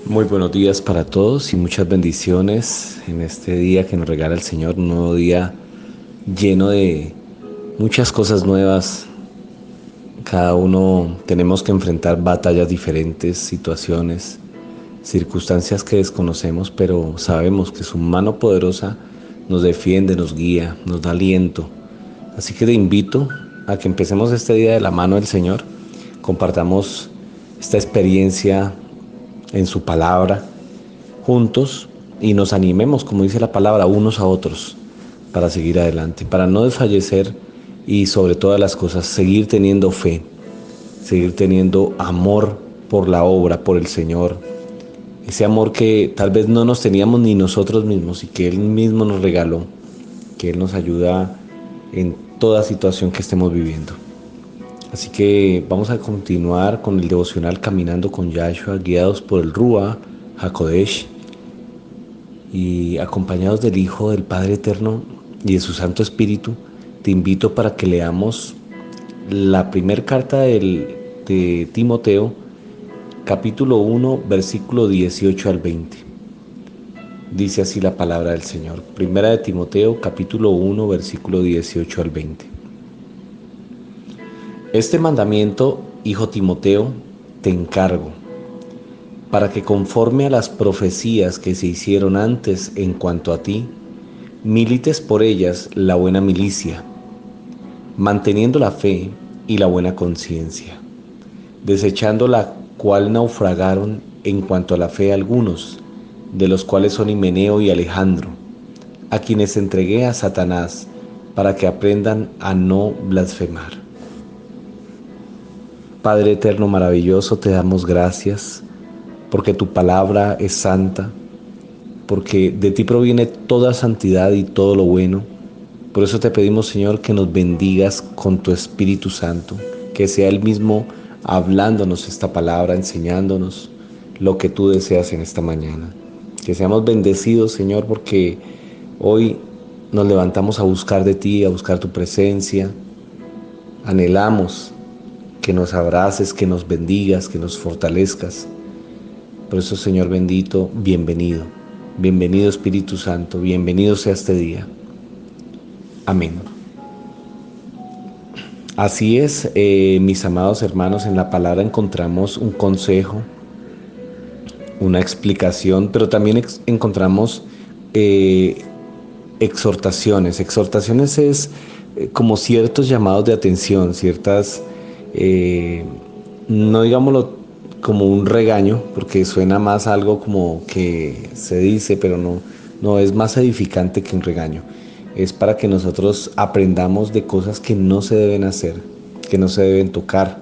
Muy buenos días para todos y muchas bendiciones en este día que nos regala el Señor, un nuevo día lleno de muchas cosas nuevas. Cada uno tenemos que enfrentar batallas diferentes, situaciones, circunstancias que desconocemos, pero sabemos que su mano poderosa nos defiende, nos guía, nos da aliento. Así que te invito a que empecemos este día de la mano del Señor, compartamos esta experiencia en su palabra juntos y nos animemos, como dice la palabra, unos a otros para seguir adelante, para no desfallecer y sobre todas las cosas seguir teniendo fe, seguir teniendo amor por la obra, por el Señor, ese amor que tal vez no nos teníamos ni nosotros mismos y que Él mismo nos regaló, que Él nos ayuda en toda situación que estemos viviendo. Así que vamos a continuar con el devocional Caminando con Yahshua, guiados por el Ruach HaKodesh y acompañados del Hijo, del Padre Eterno y de su Santo Espíritu. Te invito para que leamos la primera carta de Timoteo, capítulo 1, versículo 18 al 20. Dice así la palabra del Señor. Primera de Timoteo, capítulo 1, versículo 18 al 20. Este mandamiento, hijo Timoteo, te encargo, para que conforme a las profecías que se hicieron antes en cuanto a ti, milites por ellas la buena milicia, manteniendo la fe y la buena conciencia, desechando la cual naufragaron en cuanto a la fe algunos, de los cuales son Himeneo y Alejandro, a quienes entregué a Satanás para que aprendan a no blasfemar. Padre eterno maravilloso, te damos gracias porque tu palabra es santa, porque de ti proviene toda santidad y todo lo bueno. Por eso te pedimos, Señor, que nos bendigas con tu Espíritu Santo, que sea Él mismo hablándonos esta palabra, enseñándonos lo que tú deseas en esta mañana. Que seamos bendecidos, Señor, porque hoy nos levantamos a buscar de ti, a buscar tu presencia. Anhelamos que nos abraces, que nos bendigas, que nos fortalezcas. Por eso, Señor bendito, bienvenido. Bienvenido Espíritu Santo, bienvenido sea este día. Amén. Así es, mis amados hermanos, en la palabra encontramos un consejo, una explicación, pero también encontramos exhortaciones. Exhortaciones es como ciertos llamados de atención, ciertas, no digámoslo como un regaño, porque suena más algo como que se dice, pero no es más edificante que un regaño. Es para que nosotros aprendamos de cosas que no se deben hacer, que no se deben tocar,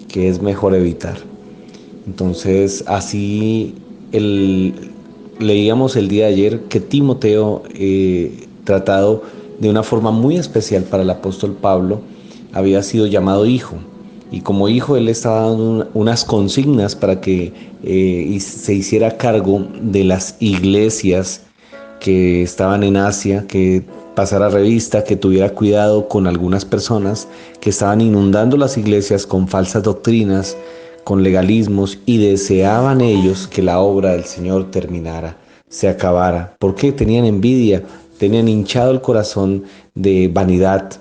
que es mejor evitar. Entonces, así leíamos el día de ayer que Timoteo, tratado de una forma muy especial para el apóstol Pablo, había sido llamado hijo. Y como hijo, él estaba dando unas consignas para que se hiciera cargo de las iglesias que estaban en Asia, que pasara revista, que tuviera cuidado con algunas personas que estaban inundando las iglesias con falsas doctrinas, con legalismos, y deseaban ellos que la obra del Señor terminara, se acabara. ¿Por qué? Tenían envidia, tenían hinchado el corazón de vanidad.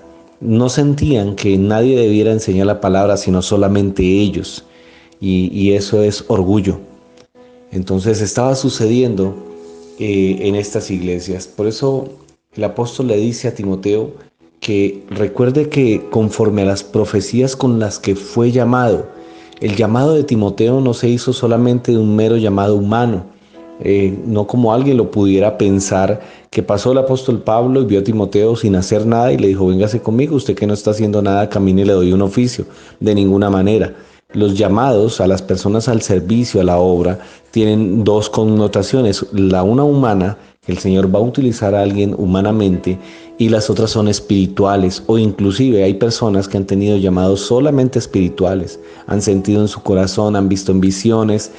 No sentían que nadie debiera enseñar la palabra, sino solamente ellos. Y eso es orgullo. Entonces estaba sucediendo en estas iglesias. Por eso el apóstol le dice a Timoteo que recuerde que conforme a las profecías con las que fue llamado, el llamado de Timoteo no se hizo solamente de un mero llamado humano, no como alguien lo pudiera pensar, que pasó el apóstol Pablo y vio a Timoteo sin hacer nada y le dijo: véngase conmigo, usted que no está haciendo nada, camine y le doy un oficio. De ninguna manera. Los llamados a las personas al servicio, a la obra, tienen dos connotaciones. La una humana, que el Señor va a utilizar a alguien humanamente, y las otras son espirituales, o inclusive hay personas que han tenido llamados solamente espirituales, han sentido en su corazón, han visto en visiones,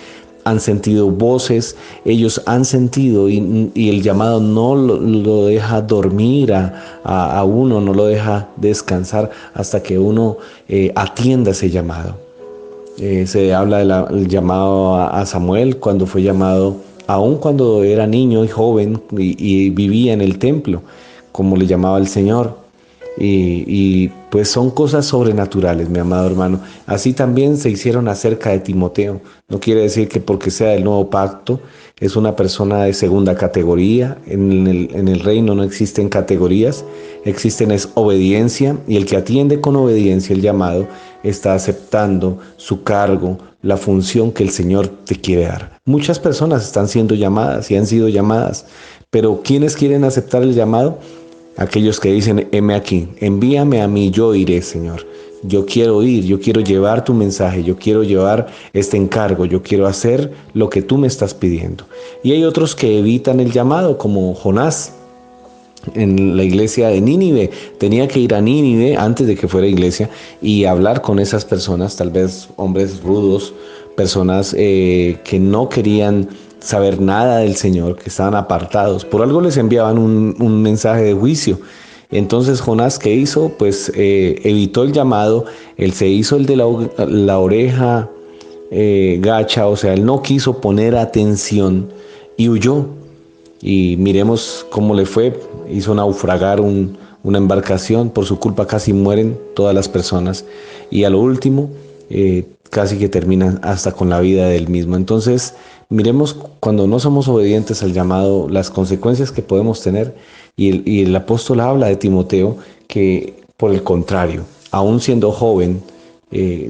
han sentido voces, ellos han sentido y el llamado no lo deja dormir a uno, no lo deja descansar hasta que uno atienda ese llamado. Se habla del llamado a Samuel cuando fue llamado, aun cuando era niño y joven y vivía en el templo, como le llamaba el Señor. Pues son cosas sobrenaturales, mi amado hermano. Así también se hicieron acerca de Timoteo. No quiere decir que porque sea del nuevo pacto es una persona de segunda categoría. En el reino no existen categorías, existen es obediencia, y el que atiende con obediencia el llamado está aceptando su cargo, la función que el Señor te quiere dar. Muchas personas están siendo llamadas y han sido llamadas, pero ¿quiénes quieren aceptar el llamado? Aquellos que dicen, heme aquí, envíame a mí, yo iré, Señor. Yo quiero ir, yo quiero llevar tu mensaje, yo quiero llevar este encargo, yo quiero hacer lo que tú me estás pidiendo. Y hay otros que evitan el llamado, como Jonás en la iglesia de Nínive. Tenía que ir a Nínive antes de que fuera iglesia y hablar con esas personas, tal vez hombres rudos, personas que no querían saber nada del Señor, que estaban apartados. Por algo les enviaban un mensaje de juicio. Entonces Jonás, ¿qué hizo? Pues evitó el llamado, él se hizo el de la oreja gacha, o sea, él no quiso poner atención y huyó. Y miremos cómo le fue, hizo naufragar una embarcación, por su culpa casi mueren todas las personas y a lo último casi que terminan hasta con la vida del mismo. Entonces miremos cuando no somos obedientes al llamado, las consecuencias que podemos tener, y el apóstol habla de Timoteo que por el contrario, aún siendo joven,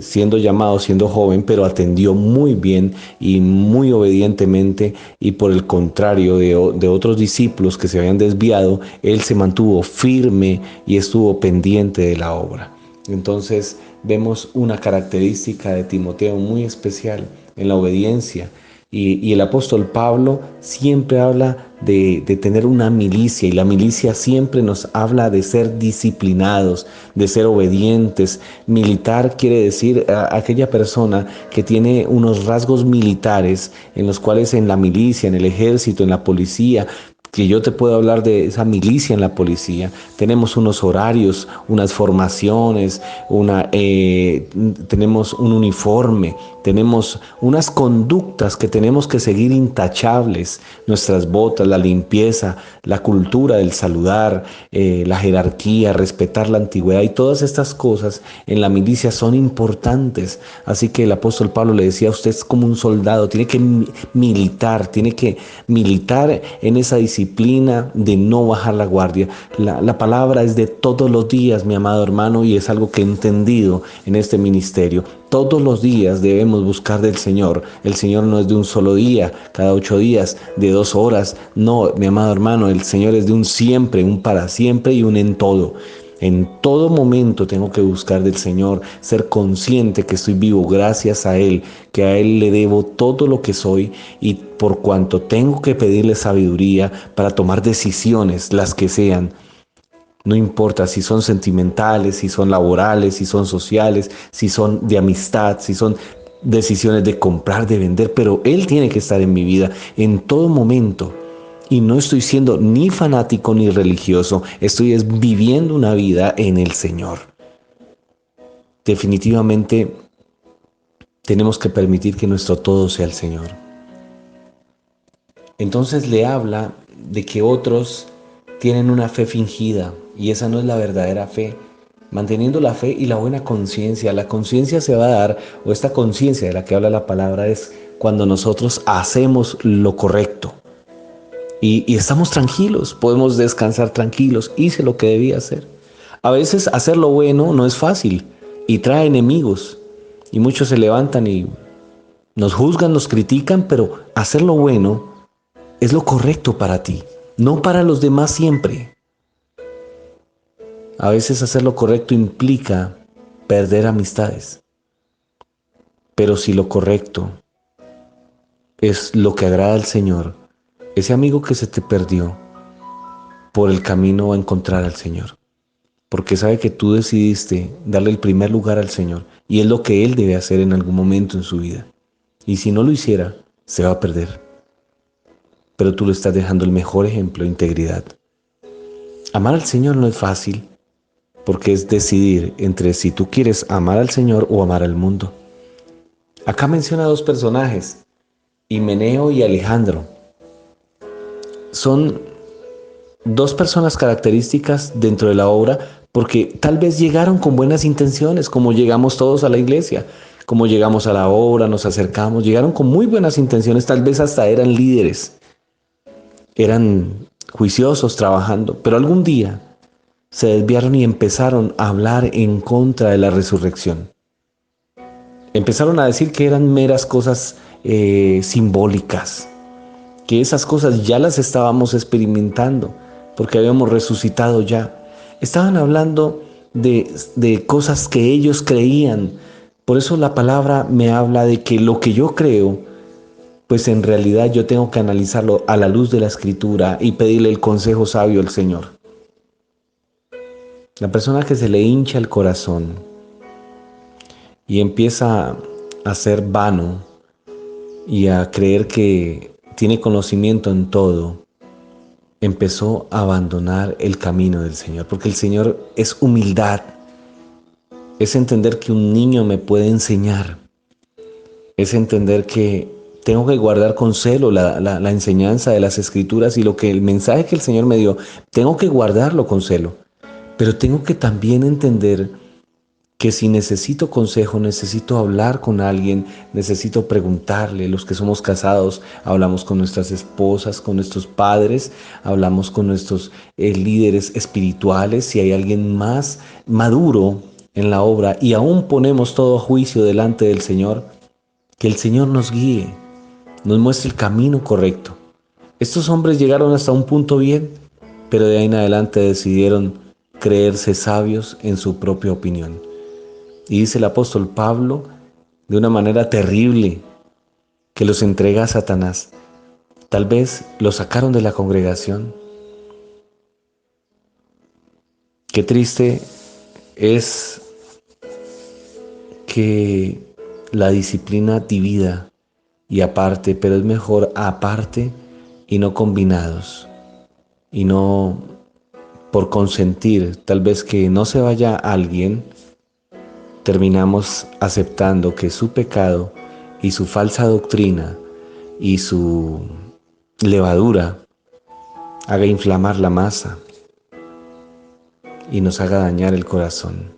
siendo llamado, siendo joven, pero atendió muy bien y muy obedientemente, y por el contrario de otros discípulos que se habían desviado, él se mantuvo firme y estuvo pendiente de la obra. Entonces vemos una característica de Timoteo muy especial en la obediencia. Y el apóstol Pablo siempre habla de tener una milicia, y la milicia siempre nos habla de ser disciplinados, de ser obedientes. Militar quiere decir aquella persona que tiene unos rasgos militares en los cuales en la milicia, en el ejército, en la policía, que yo te puedo hablar de esa milicia en la policía. Tenemos unos horarios, unas formaciones, tenemos un uniforme, tenemos unas conductas que tenemos que seguir intachables, nuestras botas, la limpieza, la cultura del saludar, la jerarquía, respetar la antigüedad, y todas estas cosas en la milicia son importantes. Así que el apóstol Pablo le decía, usted es como un soldado, tiene que militar en esa disciplina de no bajar la guardia. La palabra es de todos los días, mi amado hermano, y es algo que he entendido en este ministerio. Todos los días debemos buscar del Señor. El Señor no es de un solo día, cada 8 días, de 2 horas. No, mi amado hermano, el Señor es de un siempre, un para siempre y un en todo. En todo momento tengo que buscar del Señor, ser consciente que estoy vivo gracias a Él, que a Él le debo todo lo que soy, y por cuanto tengo que pedirle sabiduría para tomar decisiones, las que sean. No importa si son sentimentales, si son laborales, si son sociales, si son de amistad, si son decisiones de comprar, de vender, pero Él tiene que estar en mi vida en todo momento. Y no estoy siendo ni fanático ni religioso, estoy viviendo una vida en el Señor. Definitivamente tenemos que permitir que nuestro todo sea el Señor. Entonces le habla de que otros tienen una fe fingida, y esa no es la verdadera fe. Manteniendo la fe y la buena conciencia, la conciencia se va a dar, o esta conciencia de la que habla la palabra, es cuando nosotros hacemos lo correcto. Y estamos tranquilos, podemos descansar tranquilos, hice lo que debía hacer. A veces hacer lo bueno no es fácil y trae enemigos, y muchos se levantan y nos juzgan, nos critican, pero hacer lo bueno es lo correcto para ti, no para los demás siempre. A veces hacer lo correcto implica perder amistades, pero si lo correcto es lo que agrada al Señor, ese amigo que se te perdió por el camino va a encontrar al Señor, porque sabe que tú decidiste darle el primer lugar al Señor, y es lo que Él debe hacer en algún momento en su vida. Y si no lo hiciera, se va a perder. Pero tú le estás dejando el mejor ejemplo de integridad. Amar al Señor no es fácil, porque es decidir entre si tú quieres amar al Señor o amar al mundo. Acá menciona dos personajes, Himeneo y Alejandro. Son dos personas características dentro de la obra porque tal vez llegaron con buenas intenciones, como llegamos todos a la iglesia, como llegamos a la obra, nos acercamos, llegaron con muy buenas intenciones, tal vez hasta eran líderes, eran juiciosos trabajando, pero algún día se desviaron y empezaron a hablar en contra de la resurrección. Empezaron a decir que eran meras cosas simbólicas, que esas cosas ya las estábamos experimentando, porque habíamos resucitado ya. Estaban hablando de cosas que ellos creían. Por eso la palabra me habla de que lo que yo creo, pues en realidad yo tengo que analizarlo a la luz de la Escritura y pedirle el consejo sabio al Señor. La persona que se le hincha el corazón y empieza a ser vano y a creer que tiene conocimiento en todo, empezó a abandonar el camino del Señor, porque el Señor es humildad, es entender que un niño me puede enseñar, es entender que tengo que guardar con celo la enseñanza de las Escrituras y el mensaje que el Señor me dio, tengo que guardarlo con celo, pero tengo que también entender que si necesito consejo, necesito hablar con alguien, necesito preguntarle. Los que somos casados, hablamos con nuestras esposas, con nuestros padres, hablamos con nuestros líderes espirituales, si hay alguien más maduro en la obra y aún ponemos todo a juicio delante del Señor, que el Señor nos guíe, nos muestre el camino correcto. Estos hombres llegaron hasta un punto bien, pero de ahí en adelante decidieron creerse sabios en su propia opinión. Y dice el apóstol Pablo de una manera terrible que los entrega a Satanás. Tal vez los sacaron de la congregación. Qué triste es que la disciplina divida y aparte, pero es mejor aparte y no combinados. Y no por consentir, tal vez que no se vaya alguien, terminamos aceptando que su pecado y su falsa doctrina y su levadura haga inflamar la masa y nos haga dañar el corazón.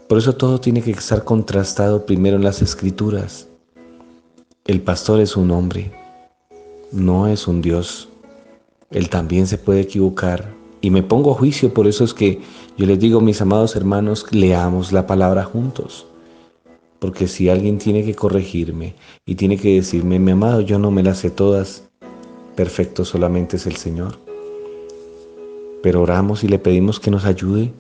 Por eso todo tiene que estar contrastado primero en las Escrituras. El pastor es un hombre, no es un Dios. Él también se puede equivocar y me pongo a juicio, por eso es que yo les digo, mis amados hermanos, leamos la palabra juntos. Porque si alguien tiene que corregirme y tiene que decirme, mi amado, yo no me las sé todas, perfecto solamente es el Señor. Pero oramos y le pedimos que nos ayude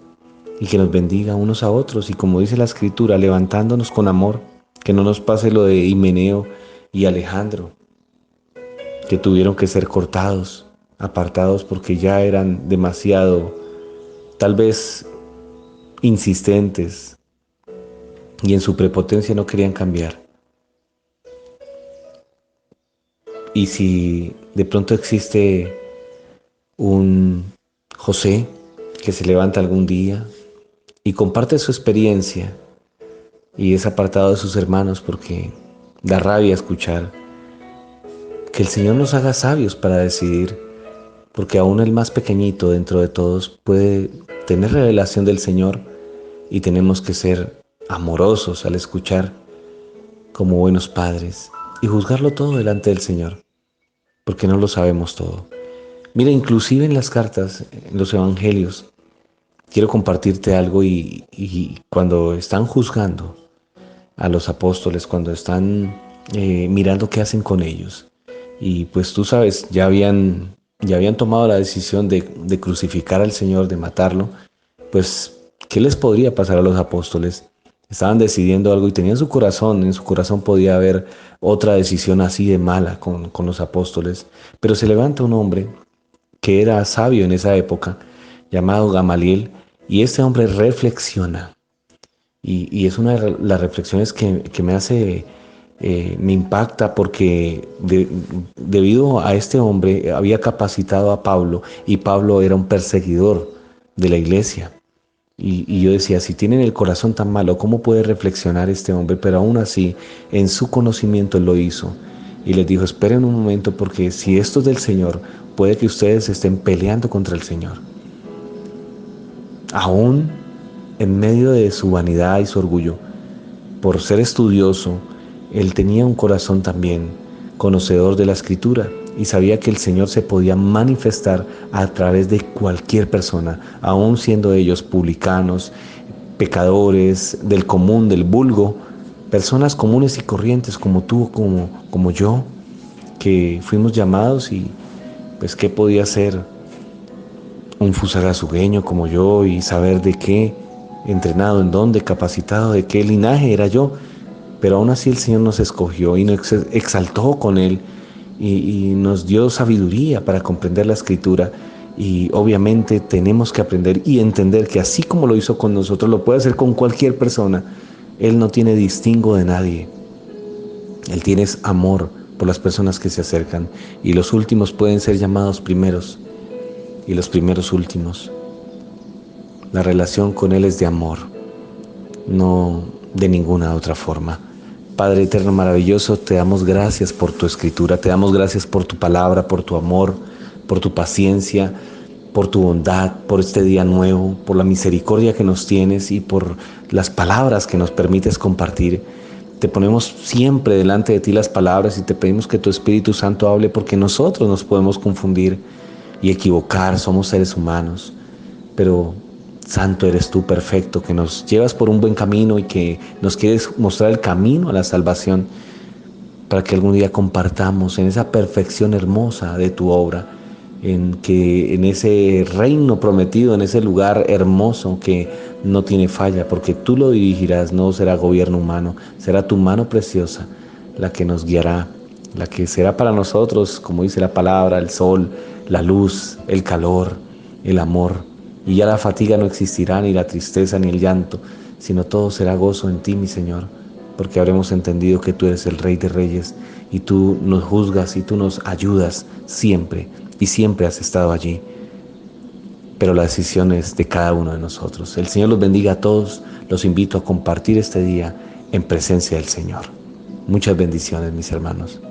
y que nos bendiga unos a otros. Y como dice la Escritura, levantándonos con amor, que no nos pase lo de Himeneo y Alejandro, que tuvieron que ser cortados, apartados porque ya eran demasiado, tal vez, insistentes y en su prepotencia no querían cambiar. Y si de pronto existe un José que se levanta algún día y comparte su experiencia y es apartado de sus hermanos porque da rabia escuchar, que el Señor nos haga sabios para decidir, porque aún el más pequeñito dentro de todos puede tener revelación del Señor y tenemos que ser amorosos al escuchar como buenos padres y juzgarlo todo delante del Señor, porque no lo sabemos todo. Mira, inclusive en las cartas, en los evangelios, quiero compartirte algo y cuando están juzgando a los apóstoles, cuando están mirando qué hacen con ellos, y pues tú sabes, ya habían tomado la decisión de crucificar al Señor, de matarlo, pues, ¿qué les podría pasar a los apóstoles? Estaban decidiendo algo y tenían en su corazón podía haber otra decisión así de mala con los apóstoles, pero se levanta un hombre que era sabio en esa época, llamado Gamaliel, y este hombre reflexiona. Y es una de las reflexiones que me hace, me impacta porque debido a este hombre había capacitado a Pablo y Pablo era un perseguidor de la iglesia. Y yo decía, si tienen el corazón tan malo, ¿cómo puede reflexionar este hombre? Pero aún así, en su conocimiento lo hizo. Y les dijo, esperen un momento, porque si esto es del Señor, puede que ustedes estén peleando contra el Señor. Aún en medio de su vanidad y su orgullo, por ser estudioso, él tenía un corazón también conocedor de la Escritura y sabía que el Señor se podía manifestar a través de cualquier persona, aun siendo ellos publicanos, pecadores, del común, del vulgo, personas comunes y corrientes como tú, como yo, que fuimos llamados y pues qué podía ser un fusagasugreño como yo y saber de qué, entrenado en dónde, capacitado, de qué linaje era yo. Pero aún así el Señor nos escogió y nos exaltó con Él y nos dio sabiduría para comprender la Escritura. Y obviamente tenemos que aprender y entender que así como lo hizo con nosotros, lo puede hacer con cualquier persona. Él no tiene distingo de nadie. Él tiene amor por las personas que se acercan. Y los últimos pueden ser llamados primeros y los primeros últimos. La relación con Él es de amor, no de ninguna otra forma. Padre eterno maravilloso, te damos gracias por tu Escritura, te damos gracias por tu palabra, por tu amor, por tu paciencia, por tu bondad, por este día nuevo, por la misericordia que nos tienes y por las palabras que nos permites compartir. Te ponemos siempre delante de ti las palabras y te pedimos que tu Espíritu Santo hable porque nosotros nos podemos confundir y equivocar, somos seres humanos, pero Santo eres tú, perfecto, que nos llevas por un buen camino y que nos quieres mostrar el camino a la salvación para que algún día compartamos en esa perfección hermosa de tu obra, en ese reino prometido, en ese lugar hermoso que no tiene falla, porque tú lo dirigirás, no será gobierno humano, será tu mano preciosa la que nos guiará, la que será para nosotros, como dice la palabra, el sol, la luz, el calor, el amor. Y ya la fatiga no existirá, ni la tristeza, ni el llanto, sino todo será gozo en ti, mi Señor, porque habremos entendido que tú eres el Rey de Reyes y tú nos juzgas y tú nos ayudas siempre y siempre has estado allí. Pero la decisión es de cada uno de nosotros. El Señor los bendiga a todos. Los invito a compartir este día en presencia del Señor. Muchas bendiciones, mis hermanos.